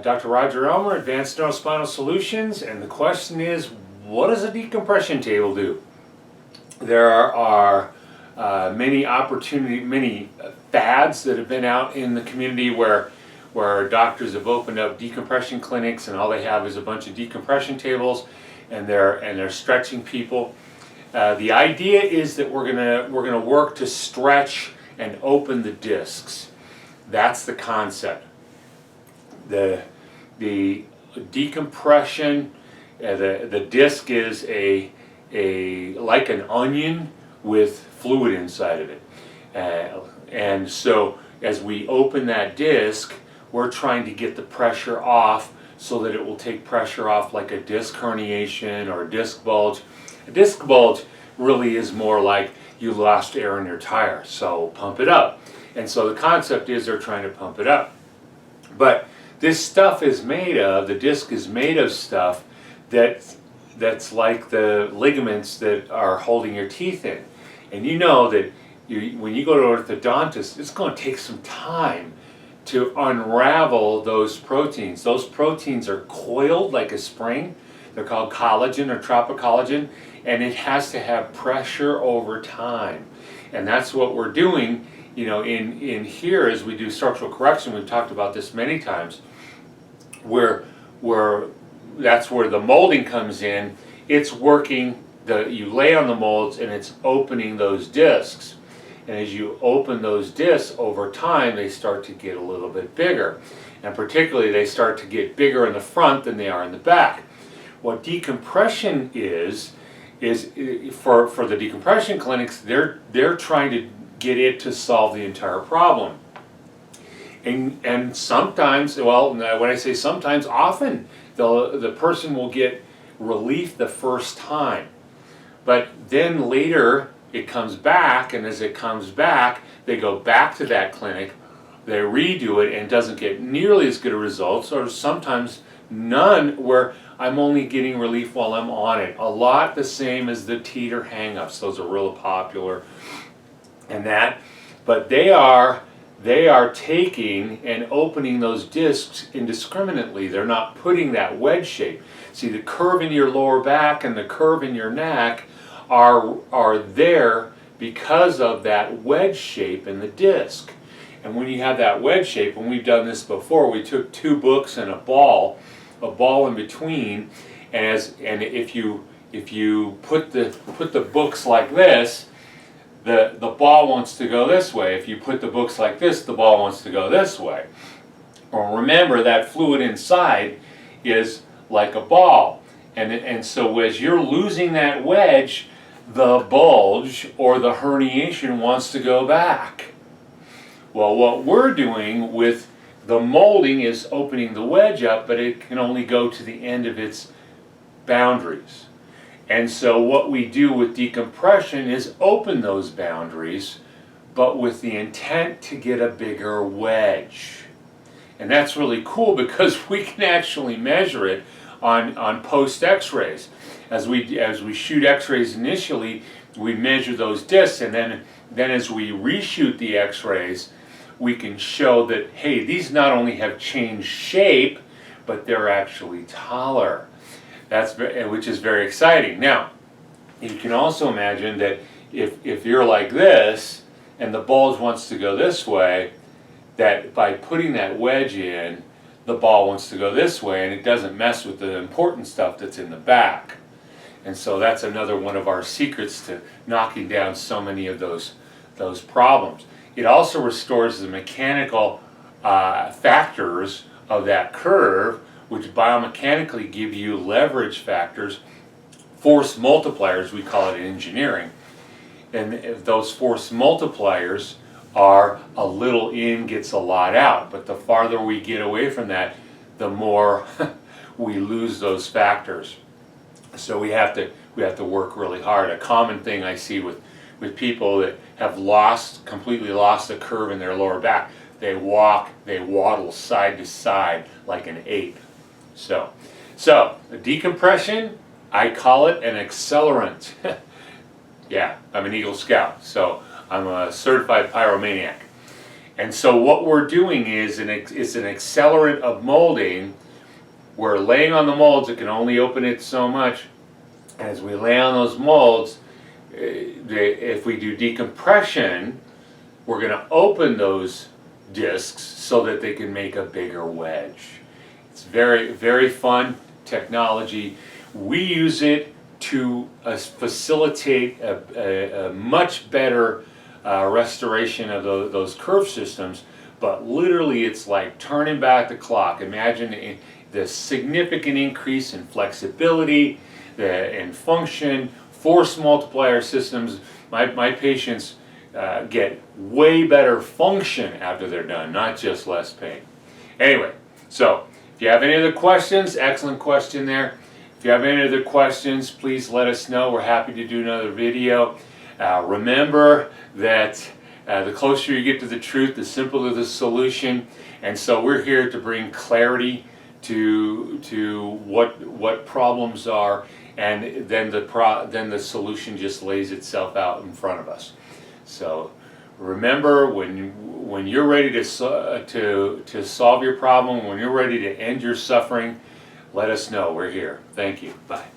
Dr. Roger Elmer, Advanced Neurospinal Solutions, and the question is, what does a decompression table do? There are many fads that have been out in the community where doctors have opened up decompression clinics, and all they have is a bunch of decompression tables, and they're stretching people. The idea is that we're gonna work to stretch and open the discs. That's the concept. The decompression, the disc is like an onion with fluid inside of it, and so as we open that disc, we're trying to get the pressure off so that it will take pressure off, like a disc herniation or a disc bulge. A disc bulge really is more like you lost air in your tire, so pump it up. And so the concept is they're trying to pump it up. But this stuff is made of, the disc is made of stuff that's like the ligaments that are holding your teeth in. And you know that when you go to an orthodontist, it's going to take some time to unravel those proteins. Those proteins are coiled like a spring. They're called collagen or tropocollagen, and it has to have pressure over time. And that's what we're doing, in here as we do structural correction. We've talked about this many times, where that's where the molding comes in. It's working, you lay on the molds and it's opening those discs. And as you open those discs over time, they start to get a little bit bigger. And particularly they start to get bigger in the front than they are in the back. What decompression is for the decompression clinics, they're trying to get it to solve the entire problem. And sometimes, well, when I say sometimes, often the person will get relief the first time. But then later it comes back, and as it comes back, they go back to that clinic, they redo it, and it doesn't get nearly as good a results, or sometimes none, where I'm only getting relief while I'm on it. A lot the same as the teeter hang-ups. Those are real popular. But they are taking and opening those discs indiscriminately. They're not putting that wedge shape. See, the curve in your lower back and the curve in your neck are there because of that wedge shape in the disc. And when you have that wedge shape, and we've done this before, we took two books and a ball in between, and if you put the books like this, the ball wants to go this way. If you put the books like this, the ball wants to go this way. Well, remember that fluid inside is like a ball, and so as you're losing that wedge, the bulge or the herniation wants to go back. Well, what we're doing with the molding is opening the wedge up, but it can only go to the end of its boundaries. And so what we do with decompression is open those boundaries, but with the intent to get a bigger wedge. And that's really cool because we can actually measure it on post x-rays. As we shoot x-rays initially, we measure those discs, and then as we reshoot the x-rays, we can show that, hey, these not only have changed shape, but they're actually taller. Which is very exciting. Now, you can also imagine that if you're like this, and the bulge wants to go this way, that by putting that wedge in, the ball wants to go this way, and it doesn't mess with the important stuff that's in the back. And so that's another one of our secrets to knocking down so many of those problems. It also restores the mechanical factors of that curve, which biomechanically give you leverage factors, force multipliers, we call it in engineering. And those force multipliers are a little in gets a lot out, but the farther we get away from that, the more we lose those factors. So we have to work really hard. A common thing I see with people that have completely lost the curve in their lower back, they waddle side to side like an ape. So the decompression, I call it an accelerant. Yeah, I'm an Eagle Scout, so I'm a certified pyromaniac. And so what we're doing is it's an accelerant of molding. We're laying on the molds, it can only open it so much. As we lay on those molds, if we do decompression, we're going to open those discs so that they can make a bigger wedge. It's very, very fun technology. We use it to facilitate a much better restoration of those curve systems, but literally it's like turning back the clock. Imagine the significant increase in flexibility and function, force multiplier systems. My patients get way better function after they're done, not just less pain. Anyway, so if you have any other questions, excellent question there. If you have any other questions, please let us know. We're happy to do another video. Remember that the closer you get to the truth, the simpler the solution. And so we're here to bring clarity to what problems are, and then the solution just lays itself out in front of us. So remember, when you're ready to solve your problem, when you're ready to end your suffering, let us know. We're here. Thank you. Bye.